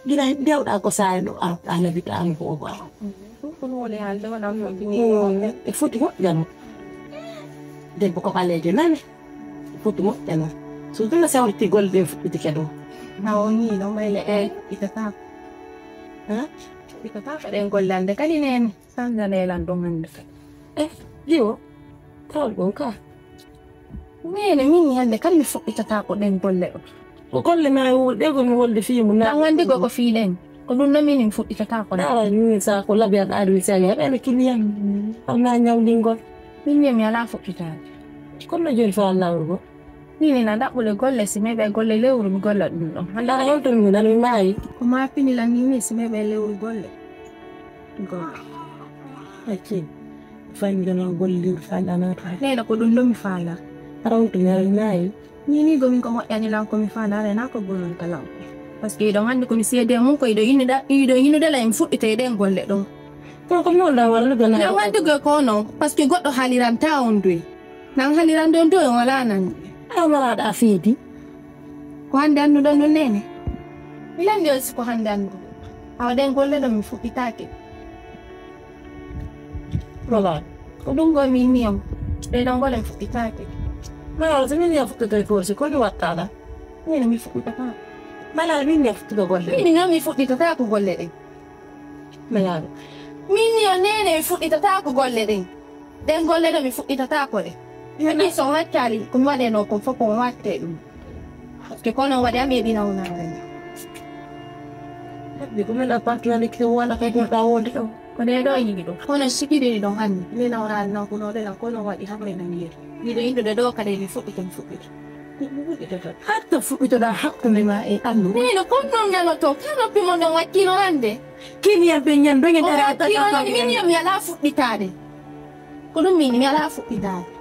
Gina dia udah aku sayang ala bita ang boba. Kuno le halde wala mo bini. E futi mo yan. Den ko kale nan. Futi mo yan. So kung sa ulit gol de futi kado. Naoni no may le itata. Ha? Itata ka den gollande kalinen. Sanda le landongan. Dio. Tawon ka. Nene mini hande kan mi itata ko den golle. Ko kolle ma de go mi wolde fi mu na. Ngandi go ko fi den. Ko dun na mini itata ko. Dara ni sa ko labi ak adu sa ya ele kiliyan. Am na nyaw lingol. Mini mi ala itata. Ko na jori fa Allah go. Nini na da bule golle si mebe golle lewru mi golla dum do. Andara yolto mi na mi mai. Ko ma fini la nini si mebe lewru golle. Go. Ati. Fani gana golle fa na ta. Nena ko dun do mi fala. Arawto mi mai. Nini gomin ko mo yani lang ko mi fala na ko bulun kala. Parce que do hande ko mi siede mun ko ido yinu da la en fuddite den golle do. Ko mo la wala gana. Na wande go ko no parce que goddo haliran ta on dui. Nan haliran don do wala nan. Amara da fidi. Ko hande andu don no nene. Milan dio ko hande andu. Awa den golle do mi fudditake. Wala. Ko dum go mi niam. De don golle fudditake. Ma se mi ha fatto dei corsi, quello wattata. Nene mi fudditaka. Ma la mi ha fatto golle. Mini nga mi fudditata ko golle de. Ma ya. Mini o nene mi fudditata ko golle de. Den golle do mi fudditata ko de. Ni so wattali ko mi wade no ko fo ko watte dum. Che kono wade ami di na una. Di come la parte la che wala che da wonde. Ko de do yi do. Kono sikide do han. Ni na ora no ko no de la kono wadi hamle na ni. Ni do indo de do ka de mi fuddita. Hatta fuito da hakku mi ma e annu. Ni no kono ngalo to kano pimo no wakino ande. Kini ya benyan do ngenda ata ka. Mini mi ala fudditade. Kono mini mi ala fudditade.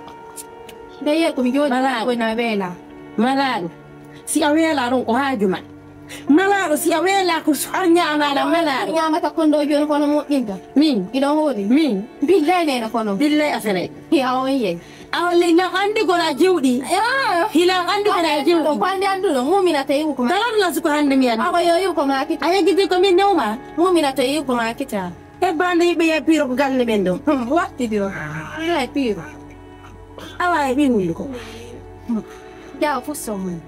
Daya ko mi jodi ko na vela. Malalo. Si awela ron ko hajuma. Malalo si awela ko sanya amala malalo. Nyama ta kondo joni kono mo inga. Min ido hodi. Min billahi ne na kono. Billahi afere. Ya oye. Awle na andi ko na jiwdi. Hila andi ko na jiwdi. Ko andi andu no mumina te yuko. Talan la su ko hande mi awa yo yuko ma kita. Aya gidi ko min noma. Mumina te yuko ma kita. E bande be ya piro ko galle bendo. Watti dio. Ila piro. Awa e binul ko. Ya fusso mun.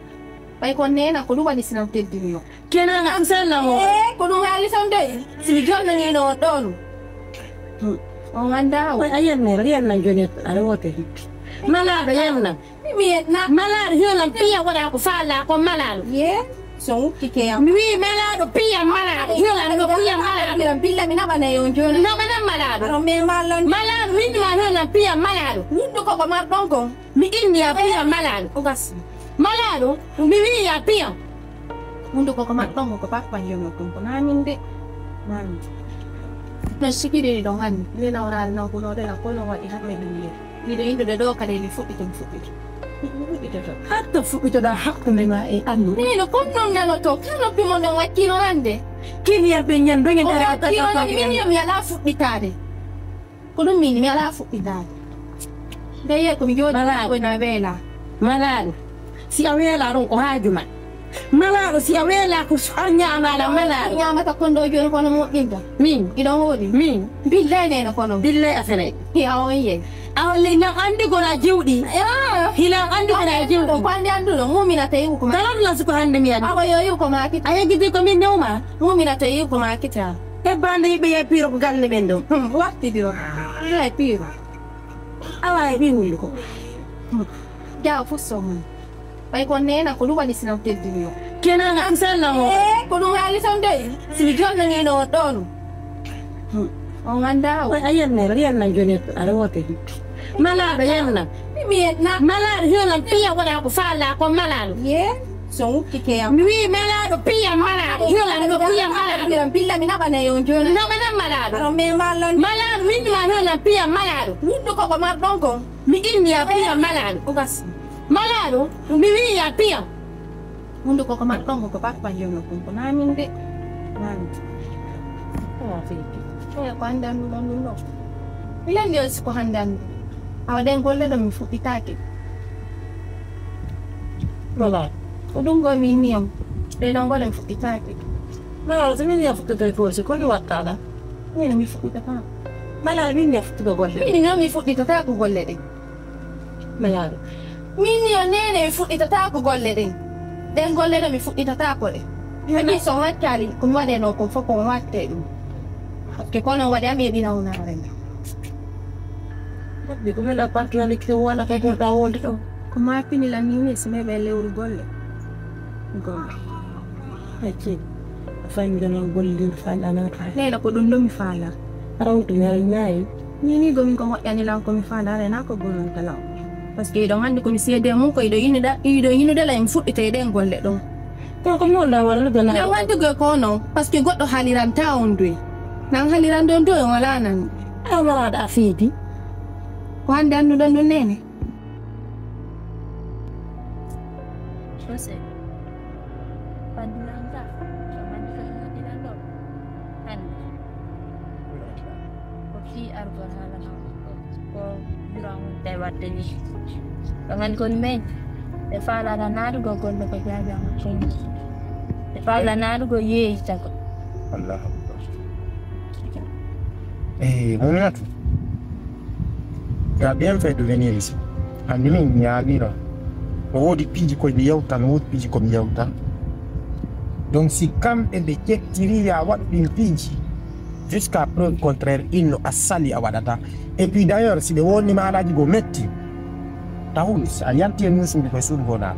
Pai ko nena ko duwa ni sinam teddi yo. Kena nga amsala mo. Ko dum ali sonde. Si jonna ni no donu. O anda. Ayan ne riyan na joni ara wote. Malado yanna. Mi na. Malado yola pia wala ko fala ko malado. Ye. So kike ya. Mi malado pia malado. Yola no pia malado. Mi pilla mi na bana yo jona. No bana malado. No me malon. Malado mi ma yola pia malado. Nindo ko ko mar dongo. Mi india pia malado. Ugas. Malado mi ya pia. Mundo ko mar dongo ko pa yo no ko na ninde. Man. Na sikiri dong han. Ni na ora no ko no de la ko no wa ihat me ni. Ni do indo de do ka de li fupi tum fupi. Hatta fuito da hakku mi ma e annu. Ni no kono ngalo to kano pimo no wakino ande. Kini ya benyan do ngenda ata ka. Mini mi ala fudditade. Ko dum mini mi ala fudditade. Daya ko mi jodi ko na vela. Malalo. Si awela ron ko hajuma. Malalo si awela ko sanya amala malalo. Nyama ta kondo joni kono mo inga. Min ido hodi. Min billahi ne na kono. Billahi afere. Ya oye. Awle na andi ko na jiwdi. Hila andi ko na jiwdi. Ko andi andu no mumina te yuko. Talan la su ko hande mi awa yo yuko ma kita. Aya gidi ko min noma. Mumina te yuko ma kita. E bande be ya piro ko galle bendo. Watti dio. Ila piro. Awa e binul ko. Ya fusso mun. Pai ko nena ko duwa ni sinam teddi yo. Kena nga amsala mo. Ko dum ali sonde. Si jonna ni no donu. O anda. Ayan ne riyan na joni ara wote. Malado yanna. Mi na. Malado yola pia wala ko fala ko malado. Ye. So kike ya. Mi malado pia malado. Yola no pia malado. Mi pilla mi na bana yo jona. No bana malado. No me malon. Malado mi ma yola pia malado. Nindo ko mar dongo. Mi india pia malado. Ugas. Malado mi ya pia. Mundo ko mar dongo ko pa yo no ko na minde. Man. Ah fiki. Ya ko andan no. Ilan dio ko handan. Awa den golle do mi fudditake. Wala. Ko dum go mi niam. De non golle fudditake. No, se mi dia futti per forse, quello guardata. Io non mi futti da qua. Ma la mia futti da guardare. Quindi non mi futti da te con gollere. Ma la. Mini nene mi futti da te con gollere. Den gollere mi futti da te con le. Io mi sono macchiati, come vado no, con fuoco matte. Che quando vado a me di non avere. Ma come la parte la che vuole che guarda oltre. Come quindi la mia si me belle urgolle. Golle. Sì. Fai mi danno bolli fai la nata. Lei la codundo mi falla. Arauto nai. Nini gomi ko yani lan ko mi falla re na ko gonon kala. Parce que don hande ko mi sede mun ko ido yinu da la en fuddite den golle don. Ko ko mo la wala do na. Na wande go ko no parce que goddo haliran ta on dui. Nan haliran don do wala nan. Ah wala da fidi. Ko hande andu don nene. Jose. Padilangka. Kopi arbor halang ko durang tewat ni. Dengan konmen. Defala na naru go go ko jaja ko. Defala naru go ye tako. Allah. Mon tu as bien fait de venir ici. Andimi nyabira. O di piji ko yauta no piji ko yauta. Donc si kam e be tiri ya wat bin piji jusqu'à preuve contraire il no asali awadata. Et puis d'ailleurs si de woni ma alaji go metti tawus ayanti en musu ko sun gona.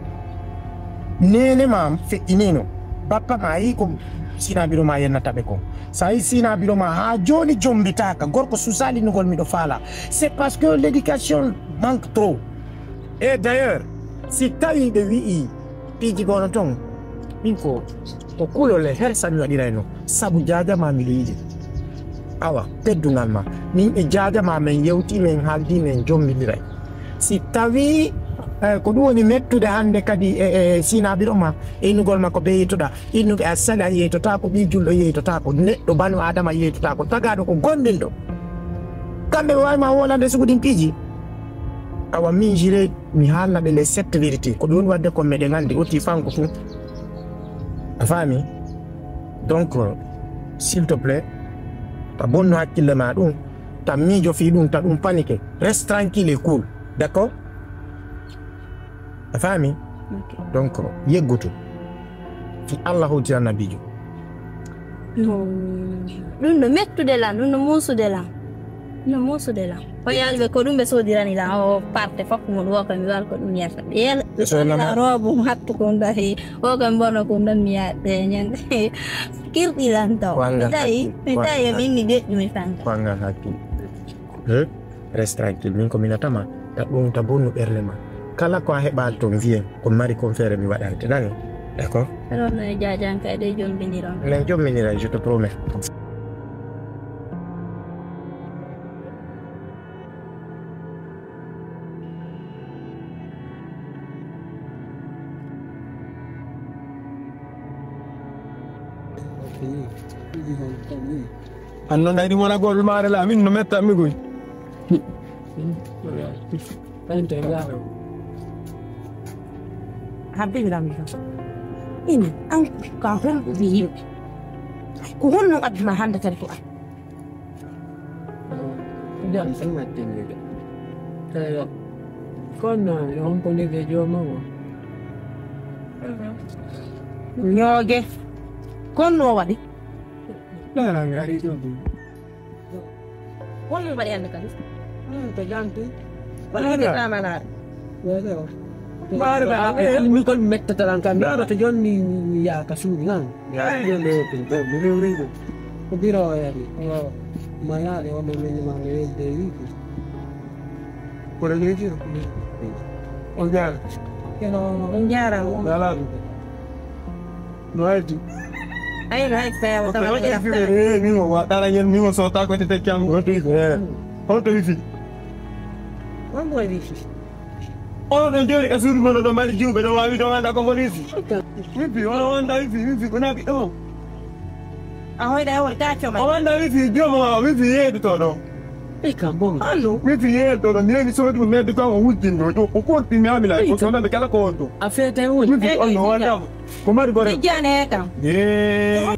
Nene mam fe ineno. Papa mai ko sina biro ma yenna tabe ko. Sai sina biro ma ha joni jombitaka gorko susali no gol mi do fala. C'est parce que l'éducation manque trop. Et d'ailleurs si tawi de wi piji gono ton minko ko kulole her sami wadira no sabu jaja ma mi liji awa teddungal ma min e jaja ma men yewti men haldi men jommi diray si tawi ko duwoni mettude hande kadi sina biro ma inugol ma ko be yitoda inuge asala yitota ko bi jullo yitota ko neddo banu adama yitota ko tagado ko gondindo kambe way ma wolande sugudin piji awa min jire mi halna be les 7 vérités ko don wadde ko meden andi oti fanko fu afami donc s'il te plaît ta bonno hakkille ma dum ta mijo fi dum ta dum panique reste tranquille et cool d'accord afami donc yeggoto fi Allah hoti annabijo Dun no mettu de la, dun no musu de la. No musu de la. Poi albe ko dum be so dirani la o parte fakku mo do ko mi wal ko dum yerta. Yel la robu hattu ko ndahi o kam bono ko ndan mi ya de nyande. Kirti lan to. Dai ya minni de mi fan. Wanga hakki. Reste tranquille min ko minatama ta dum ta bonu berlema. Kala ko hebal to vie ko mari confere mi wadante nani. D'accord? Alors no jajan ka de jombiniron. Les jombinira, je te promets. Anno dai dimora gol mare la min no metta mi goi. Habis bilang ini ang kahon biyo. Kuhon ng admahan da kanto. Jangan sangat tinggi. Saya kono yang punya kerja mau. Nyoge. Kono wadi. Dah ngari tu. Kono wadi anda kan. Tergantung. Wala kita mana. Ada. Marga, mi kon metta talangkan. Ada tujuan ni ya kasungan. Ya dia le pintar beri. Kubiro ya ni. Oh, maya le orang ni mana dewi. Por el hecho. Olhar. Que no enjara. Dalam. No hay tu. Ai lai saya Tapi kalau kita fikir ni mau tak lagi ni mau sota kau tidak kiam kau tu. Kau tu isi. Quando é isso? Oh, não deu que suru mana do mal jiu, bedo wawi do anda ko polisi. Wifi, ona anda wifi kuna bi do. Ahoy da o ta choma. Ona anda wifi dio ma wifi ye to do. Eh kampung. Allo. Wifi ye to do, ni so do me do ko wuti no do. Ko ko ti mi amila ko so na be kala ko do. Afeta un. Wifi ono anda. Ko mari gore. Jane kan. Eh.